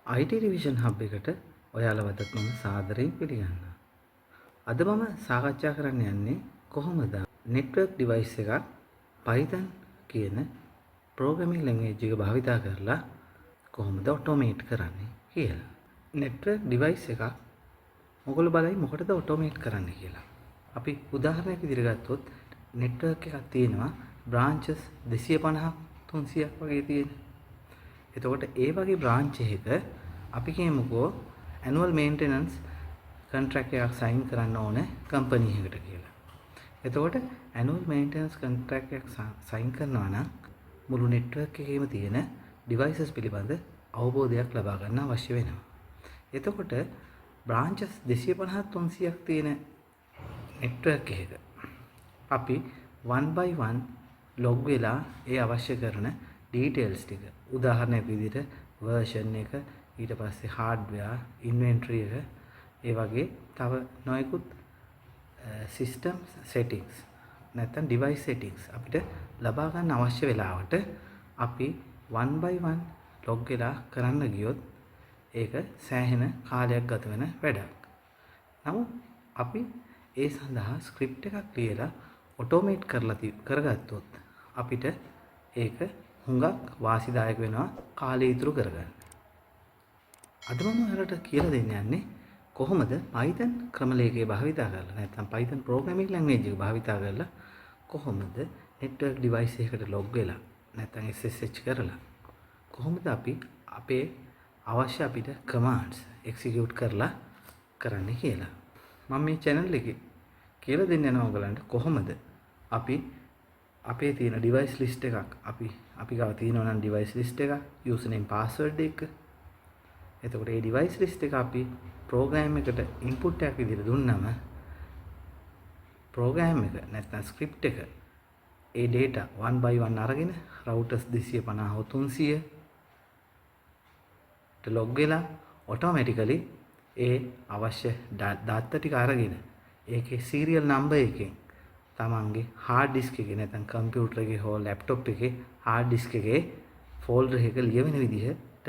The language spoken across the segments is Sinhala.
IT රිවිෂන් හබ් එකට ඔයාලවටත් මම සාදරයෙන් පිළිගන්නවා. අද මම සාකච්ඡා කරන්න යන්නේ කොහොමද network device එකක් Python කියන programming language එක භාවිතා කරලා කොහොමද automate කරන්නේ කියලා. network device එකක් මොකද බලයි මොකටද automate කරන්න කියලා. අපි උදාහරණයක් විදිහට ගත්තොත් network එකක් තියෙනවා branches 250ක් 300ක් වගේ තියෙන. එතකොට ඒ වගේ branch එකක අපි කියමුකෝ annual maintenance contract එකක් sign කරන්න ඕනේ company එකකට කියලා. එතකොට annual maintenance contract එකක් sign කරනවා නම් මුළු network එකේම තියෙන devices පිළිබඳ අවබෝධයක් ලබා ගන්න අවශ්‍ය වෙනවා. එතකොට branches 250ක් 300ක් තියෙන network එකක අපි one by one log වෙලා ඒ අවශ්‍ය කරන details ටික උදාහරණයක් විදිහට version එක ඊට පස්සේ hardware inventory එක ඒ වගේ තව නොයෙකුත් system settings නැත්නම් device settings අපිට ලබා ගන්න අවශ්‍ය වෙලාවට අපි one by one log වෙලා කරන්න ගියොත් ඒක සෑහෙන කාලයක් ගත වෙන වැඩක්. නමුත් අපි ඒ සඳහා script එකක් ලියලා automate කරගත්තොත් අපිට ඒක හුඟක් වාසිදායක වෙනවා කාලය ඉතුරු කරගන්න. අද මම ඔයාලට කියලා දෙන්න යන්නේ කොහොමද Python ක්‍රමලේඛය භාවිතා කරලා නැත්නම් Python programming language එක භාවිතා කරලා කොහොමද network device එකකට log වෙලා නැත්නම් SSH කරලා කොහොමද අපි අපේ අවශ්‍ය අපිට commands execute කරලා කරන්නේ කියලා. මම මේ channel එකේ කියලා දෙන්න යනවා ඔයගලන්ට කොහොමද අපි අපේ තියෙන device list එකක් අපි ගාව තියෙනවා නම් device list එකක් username password එක. එතකොට මේ device list එක අපි program එකට input එකක් විදිහට දුන්නම program එක නැත්නම් script එක ඒ data one by one අරගෙන routers 250 300 ට log වෙලා automatically ඒ අවශ්‍ය data ටික අරගෙන ඒකේ serial number එකෙන් තමන්ගේ hard disk එකේ නැත්නම් computer එකේ හෝ laptop එකේ hard disk එකේ folder එක ලියවෙන විදිහට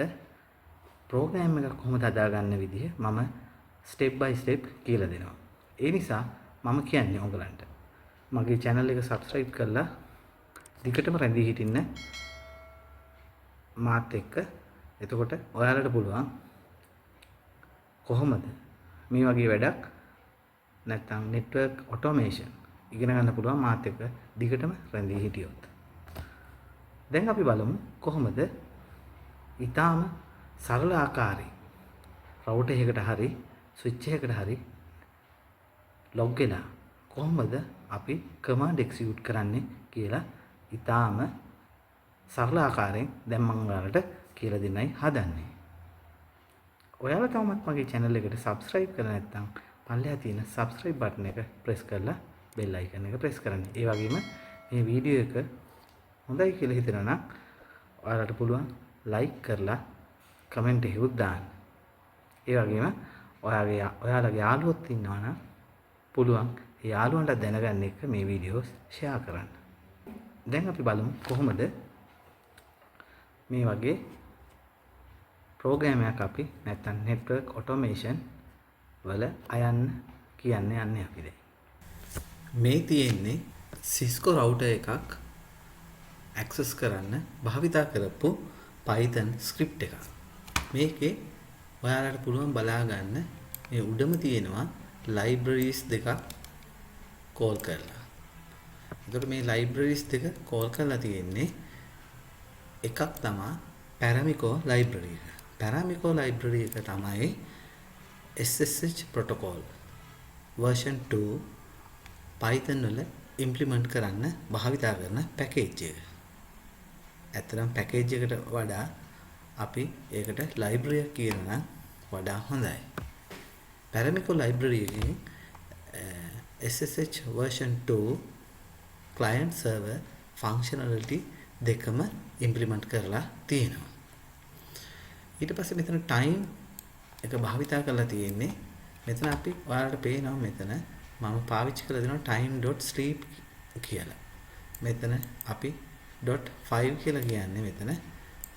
program එකක් කොහොමද හදාගන්න විදිහ මම step by step කියලා දෙනවා. ඒ නිසා මම කියන්නේ ඔයගලන්ට මගේ channel එක subscribe කරලා දිගටම රැඳී හිටින්න මාත් එක්ක. එතකොට ඔයාලට පුළුවන් කොහොමද මේ වගේ වැඩක් නැත්නම් network automation ඉගෙන ගන්න පුළුවන් මාත් එක්ක දිගටම රැඳී හිටියොත්. දැන් අපි බලමු කොහොමද ඊටාම සරල ආකාරයෙන් router එකකට හරි switch එකකට හරි log වෙලා කොහොමද අපි command execute කරන්නේ කියලා ඊටාම සරල ආකාරයෙන් දැන් මම ඔයාලට කියලා දෙන්නයි හදන්නේ. ඔයාලා තවමත් මගේ channel එකට subscribe කරලා නැත්නම් පල්ලෙහා තියෙන subscribe button එක press කරලා bell icon එක press කරන්න. ඒ වගේම මේ වීඩියෝ එක හොඳයි කියලා හිතනවා නම් ඔයාලට පුළුවන් like කරලා comment එකකුත් දාන්න. ඒ වගේම ඔයාලගේ යාළුවොත් ඉන්නවා නම් පුළුවන් ඒ යාළුවන්ට දැනගන්න එක මේ වීඩියෝස් share කරන්න. දැන් අපි බලමු කොහොමද මේ වගේ program එකක් අපි නැත්නම් network automation වල අයන්න කියන්නේ අපි දැන්. මේ තියෙන්නේ Cisco router එකක් access කරන්න භාවිතා කරපු Python script එකක්. මේකේ ඔයාලට පුළුවන් බලා ගන්න මේ උඩම තියෙනවා libraries දෙකක් call කරලා. එතකොට මේ libraries දෙක call කරලා තියෙන්නේ එකක් තමයි Paramico library එක. Paramico library එක තමයි SSH protocol version 2 Python වල implement කරන්න භාවිතා කරන package එක. ඇත්තටම package එකට වඩා අපි ඒකට library එක කියනවා නම් වඩා හොඳයි. Paramico library එකෙන් SSH version 2 client server functionality දෙකම implement කරලා තියෙනවා. ඊට පස්සේ මෙතන time එක භාවිතා කරලා තියෙන්නේ මෙතන අපි ඔයාලට පේනවා මෙතන මම පාවිච්චි කරලා දෙනවා time.sleep කියලා. මෙතන අපි .5 කියලා කියන්නේ මෙතන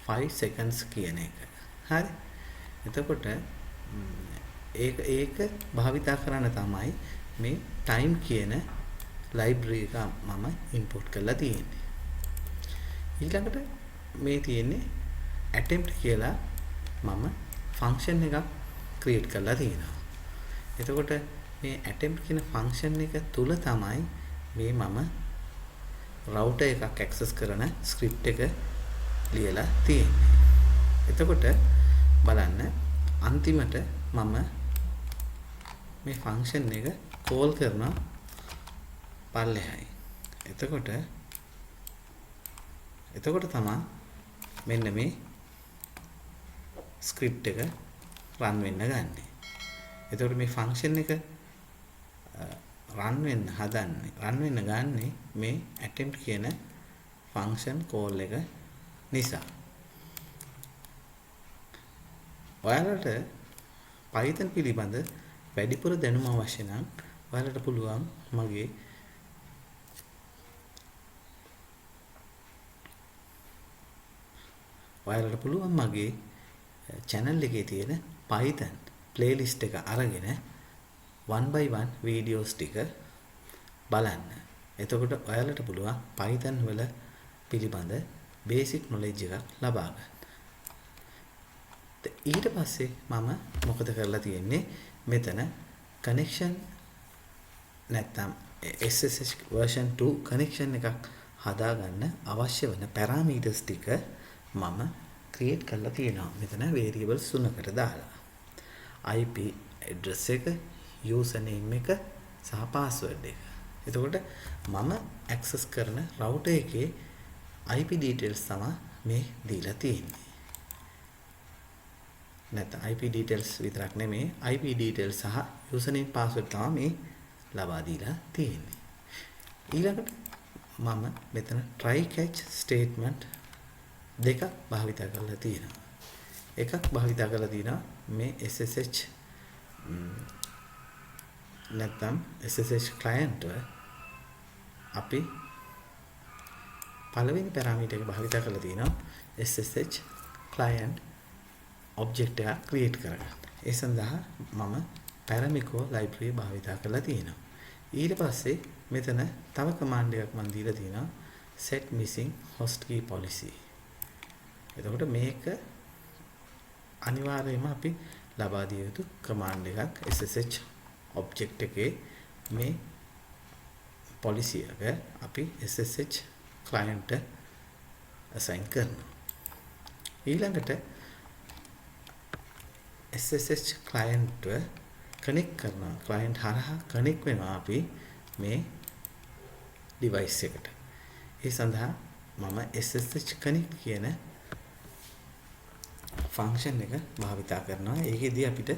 5 seconds කියන එක. හරි. එතකොට ඒක භාවිතා කරන්න තමයි මේ time කියන library එක මම import කරලා තියෙන්නේ. ඊළඟට මේ තියෙන්නේ attempt කියලා මම function එකක් create කරලා තියෙනවා. එතකොට මේ attempt කියන function එක තුල තමයි මේ මම router එකක් access කරන script එක ලියලා තියෙන්නේ. එතකොට බලන්න අන්තිමට මම මේ function එක call කරන පල්ලෙහායි. එතකොට තමයි මෙන්න මේ script එක run වෙන්න ගන්නෙ. එතකොට මේ function එක run වෙන්න ගන්නෙ මේ attempt කියන function call එක නිසා. ඔයාලට Python පිළිබඳ වැඩිපුර දැනුම අවශ්‍ය නම් ඔයාලට පුළුවන් මගේ channel එකේ තියෙන Python playlist එක අරගෙන 1 by 1 videos ටික බලන්න. එතකොට ඔයාලට පුළුවන් Python වල පිළිබඳ basic knowledge එකක් ලබා ගන්න. ඊට පස්සේ මම මොකද කරලා තියෙන්නේ මෙතන connection නැත්නම් SSH version 2 connection එකක් හදාගන්න අවශ්‍ය වෙන parameters ටික මම create කරලා තියෙනවා. මෙතන variables තුනකට දාලා IP address එක, username එක සහ password එක. එතකොට මම access කරන router එකේ IP details තමයි මේ දීලා තියෙන්නේ. නැත්නම් IP details විතරක් නෙමෙයි IP details සහ username password තමයි මේ ලබා දීලා තියෙන්නේ. ඊළඟට මම මෙතන try catch statement දෙකක් භාවිත කරලා තියෙනවා. එකක් භාවිත කරලා තියෙනවා මේ SSH නැත්නම් SSH client අපි පළවෙනි පැරාමීටර් එක භාවිත කරලා තියෙනවා SSH client object එකක් create කරගන්න. ඒ සඳහා මම Paramico library භාවිත කරලා තියෙනවා. ඊට පස්සේ මෙතන තව command එකක් මම දීලා තියෙනවා set missing host key policy. එතකොට මේක අනිවාර්යයෙන්ම අපි ලබා දිය යුතු command එකක් SSH object එකේ මේ policy එක අපි SSH client assign කරනවා. ඊළඟට SSH client connect කරනවා. client හරහා connect වෙනවා අපි මේ device එකට. ඒ සඳහා මම SSH connect කියන function එක භාවිත කරනවා. ඒකෙදී අපිට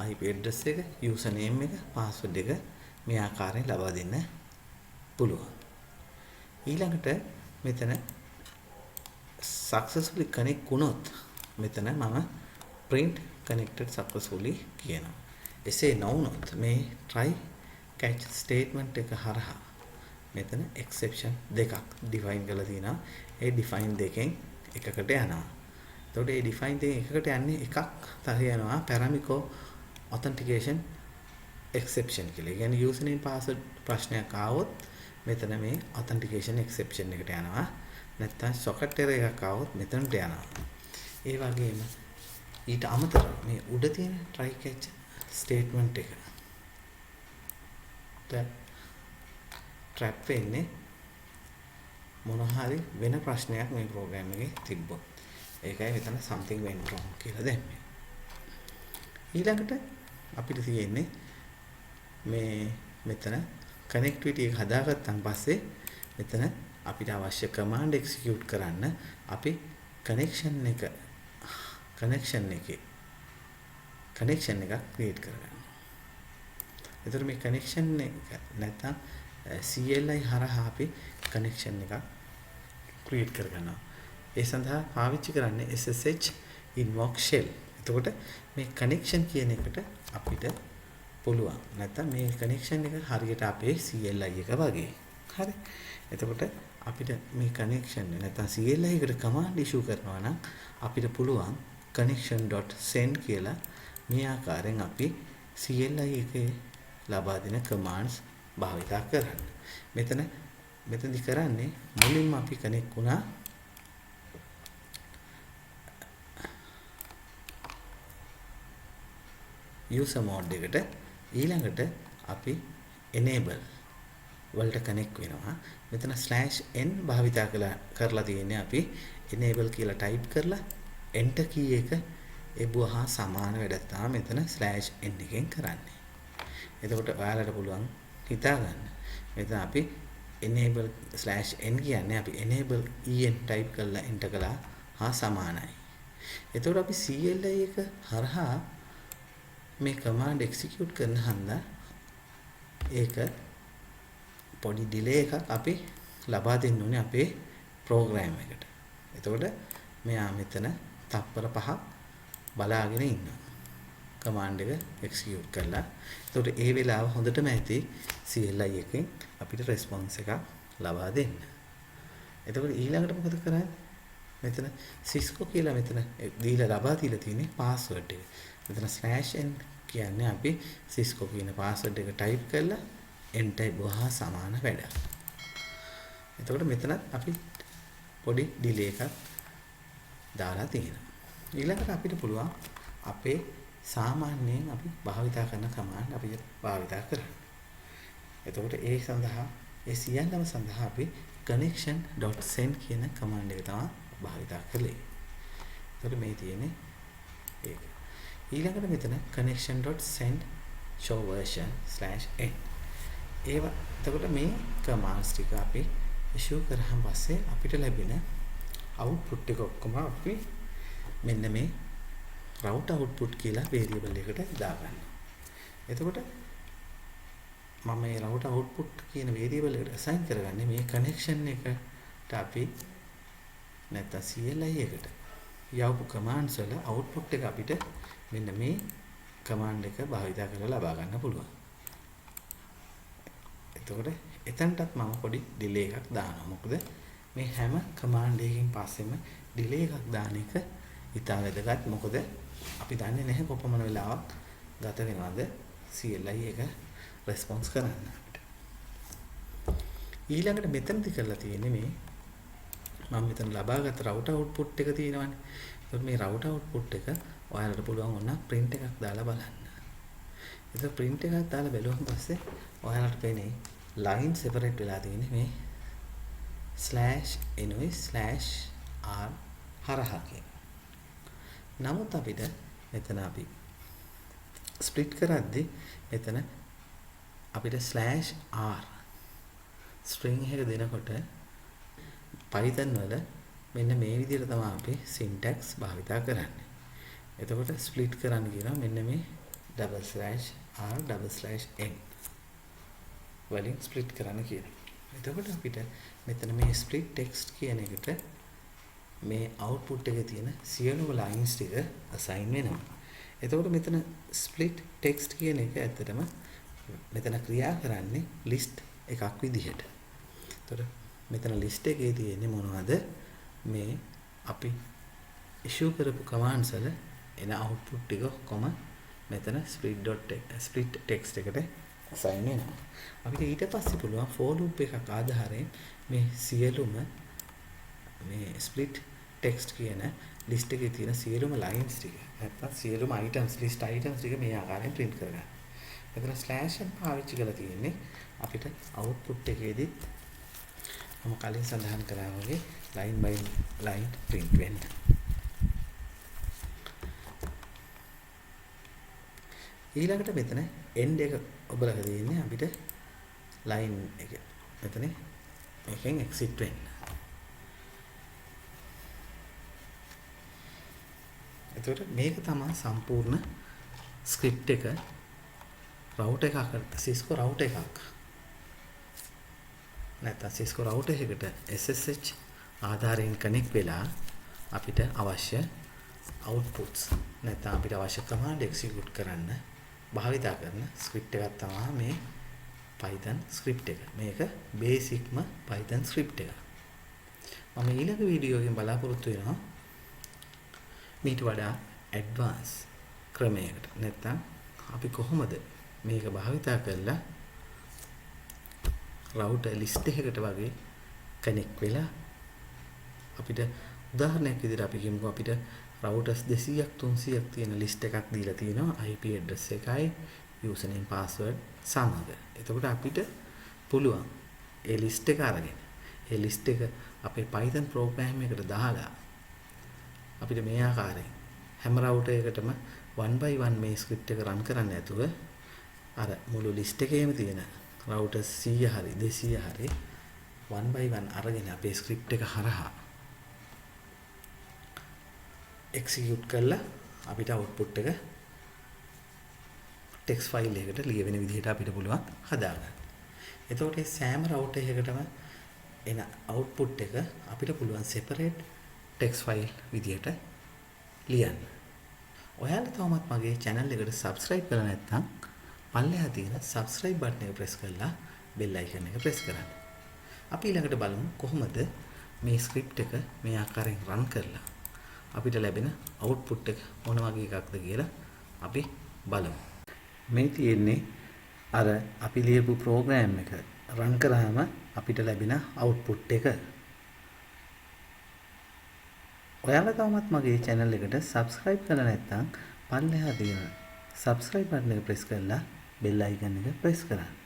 IP address එක, username එක, password එක මේ ආකාරයෙන් ලබා දෙන්න පුළුවන්. ඊළඟට මෙතන successfully connect වුණොත් මෙතන මම print connected successfully කියනවා. එසේ නොවුනොත් මේ try catch statement එක හරහා මෙතන exception දෙකක් define කරලා තියෙනවා. ඒ define දෙකෙන් එකකට යනවා. එතකොට මේ define දෙකෙන් එකකට යන්නේ එකක් තහයනවා Paramico authentication exception කියලා. ඒ කියන්නේ username password ප්‍රශ්නයක් ආවොත් මෙතන මේ authentication exception එකට යනවා. නැත්නම් socket error එකක් ආවොත් මෙතනට යනවා. ඒ වගේම ඊට අමතරව මේ උඩ තියෙන try catch statement එක trap වෙන්නේ මොන හරි වෙන ප්‍රශ්නයක් මේ program එකේ තිබ්බොත්. ඒකයි මෙතන something went wrong කියලා දැම්මේ. ඊළඟට අපිට තියෙන්නේ මේ මෙතන connectivity එක හදාගත්තන් පස්සේ මෙතන අපිට අවශ්‍ය command execute කරන්න අපි connection එකක් create කරගන්න. එතකොට මේ connection එක නැත්නම් CLI හරහා අපි connection එකක් create කරගන්නවා. ඒ සඳහා පාවිච්චි කරන්නේ SSH invoke shell. එතකොට මේ connection කියන එකට අපිට පුළුවන්. නැත්නම් මේ connection එක හරියට අපේ CLI එක වගේ. හරි. එතකොට අපිට මේ connection නැත්නම් CLI එකට command issue කරනවා නම් අපිට පුළුවන් connection.send කියලා මේ ආකාරයෙන් අපි CLI එකේ ලබා දෙන commands භාවිතා කරන්න. මෙතනදි කරන්නේ මුලින්ම අපි කනෙක්ට් වුණා user mode එකට. ඊළඟට අපි enable වලට කනෙක්ට් වෙනවා. මෙතන /n භාවිතා කරලා තියෙන්නේ අපි enable කියලා ටයිප් කරලා enter key එක එබුවා සමාන වැඩක් තමයි මෙතන /n එකෙන් කරන්නේ. එතකොට ඔයාලට පුළුවන් හිතා ගන්න. මෙතන අපි enable /n කියන්නේ අපි enable en ටයිප් කරලා enter කළා හා සමානයි. එතකොට අපි CLI එක හරහා මේ command execute කරන හන්දා ඒක පොඩි delay එකක් අපි ලබා දෙන්න ඕනේ අපේ program එකට. එතකොට මෙයා මෙතන තප්පර 5ක් බලාගෙන ඉන්නවා. command එක execute කරලා. එතකොට ඒ වෙලාව හොඳටම ඇති CLI එකෙන් අපිට response එකක් ලබා දෙන්න. එතකොට ඊළඟට මොකද කරන්නේ? මෙතන Cisco කියලා මෙතන දීලා තියෙන්නේ password එක. මෙතන /n කියන්නේ අපි Cisco කියන password එක type කරලා enter ගහුවා සමාන වැඩක්. එතකොට මෙතනත් අපි පොඩි delay එකක් දාලා තියෙනවා. ඊළඟට අපිට පුළුවන් අපේ සාමාන්‍යයෙන් අපි භාවිතා කරන command අපි භාවිතා කරන්න. එතකොට ඒ සඳහා ඒ සියල්ලම සඳහා අපි connection.send කියන command එක තමයි භාවිතා කළේ. එතකොට මේ තියෙන්නේ ඒක. ඊළඟට මෙතන connection.send show version /n ඒවා. එතකොට මේ commands ටික අපි issue කරාන් පස්සේ අපිට ලැබෙන output එක ඔක්කොම අපි මෙන්න මේ route output කියලා variable එකට දාගන්නවා. එතකොට මම මේ route output කියන variable එකට assign කරගන්නේ මේ connection එකට අපි නැත්නම් CLI එකට යවපු commands වල output එක අපිට මෙන්න මේ command එක භාවිත කරලා ලබා ගන්න පුළුවන්. එතකොට එතනටත් මම පොඩි delay එකක් දානවා. මොකද මේ හැම command එකකින් පස්සෙම delay එකක් දාන එක ඉතා වැදගත්. මොකද අපි දන්නේ නැහැ කොපමණ වෙලාවක් ගත වෙනවද CLI එක response කරන්න අපිට. ඊළඟට මෙතනදි කරලා තියෙන්නේ මේ මම මෙතන ලබාගත් route output එක තියෙනවානේ. ඒත් මේ route output එක ඔයාලට පුළුවන් වුණා print එකක් දාලා බලන්න. ඒක print එකක් දාලා බැලුවම පස්සේ ඔයාලට පේන්නේ line separate වෙලා තියෙන්නේ මේ /n/r හරහා කියන. නමුත් අපිට මෙතන අපි split කරද්දී මෙතන අපිට /r string එක දෙනකොට Python වල මෙන්න මේ විදිහට තමයි අපි syntax භාවිතා කරන්නේ. එතකොට split කරන්න කියනවා මෙන්න මේ /r/n වලින් split කරන්න කියනවා. එතකොට අපිට මෙතන මේ split text කියන එකට මේ output එකේ තියෙන සියලුම lines ටික assign වෙනවා. එතකොට මෙතන split text කියන එක ඇත්තටම මෙතන ක්‍රියා කරන්නේ list එකක් විදිහට. එතකොට මෙතන list එකේ තියෙන්නේ මොනවද? මේ අපි issue කරපු commands වල එන output ටික කොහොම මෙතන split text එකට assign වෙනවා. අපිට ඊට පස්සේ පුළුවන් for loop එකක් ආධාරයෙන් මේ සියලුම මේ split text කියන list එකේ තියෙන සියලුම lines ටික නැත්නම් සියලුම list items ටික මේ ආකාරයෙන් print කරගන්න. මෙතන /n පාවිච්චි කරලා තියෙන්නේ අපිට output එකේදී මම කලින් සඳහන් කළා වගේ line by line print වෙන්න. ඊළඟට මෙතන end එක ඔබලා තියෙන්නේ අපිට line එක මෙතන මේකෙන් exit වෙන්න. එතකොට මේක තමයි සම්පූර්ණ script එක route එකක් Cisco route එකක්. නැත්නම් Cisco router එකකට SSH ආධාරයෙන් connect වෙලා අපිට අවශ්‍ය outputs නැත්නම් අපිට අවශ්‍ය command execute කරන්න භාවිතා කරන script එකක් තමයි මේ Python script එක. මේක basicම Python script එක. මම ඊළඟ වීඩියෝ එකෙන් බලාපොරොත්තු වෙනවා මීට වඩා ඇඩ්වාන්ස් ක්‍රමයකට නැත්නම් අපි කොහොමද මේක භාවිතා කරලා රවුටර් ලිස්ට් එකකට වගේ කනෙක්ට් වෙලා අපිට උදාහරණයක් විදිහට අපි කියමුකෝ අපිට රවුටර්ස් 200ක් 300ක් තියෙන ලිස්ට් එකක් දීලා තියෙනවා IP address එකයි username password සමග. එතකොට අපිට පුළුවන් ඒ ලිස්ට් එක අරගෙන ඒ ලිස්ට් එක අපේ Python program එකකට දාලා අපිට මේ ආකාරයෙන් හැම රවුටර් එකකටම 1 by 1 මේ ස්ක්‍රිප්ට් එක රන් කරන්න නැතුව අර මුළු ලිස්ට් එකේම තියෙන රවුටර්ස් 100 හරි 200 හරි 1 by 1 අරගෙන අපේ ස්ක්‍රිප්ට් එක හරහා එක්සිකියුට් කරලා අපිට අවුට්පුට් එක ටෙක්ස්ට් ෆයිල් එකකට ලියවෙන විදිහට අපිට පුළුවන් හදාගන්න. එතකොට මේ සෑම රවුටර් එකකටම එන අවුට්පුට් එක අපිට පුළුවන් සෙපරේට් ටෙක්ස්ට් ෆයිල් විදිහට ලියන්න. ඔයාලා තවමත් මගේ channel එකට subscribe කරලා නැත්නම් පල්ලෙහා තියෙන subscribe button එක press කරලා bell icon එක press කරන්න. අපි ඊළඟට බලමු කොහොමද මේ script එක මේ ආකාරයෙන් run කරලා අපිට ලැබෙන output එක මොන වගේ එකක්ද කියලා අපි බලමු. මේ තියෙන්නේ අර අපි ලියපු program එක run කරාම අපිට ලැබෙන output එක. ඔයාලා තවමත් මගේ channel එකට subscribe කරලා නැත්නම් පල්ලෙහා තියෙන subscribe button එක press කරලා bell icon එක press කරන්න.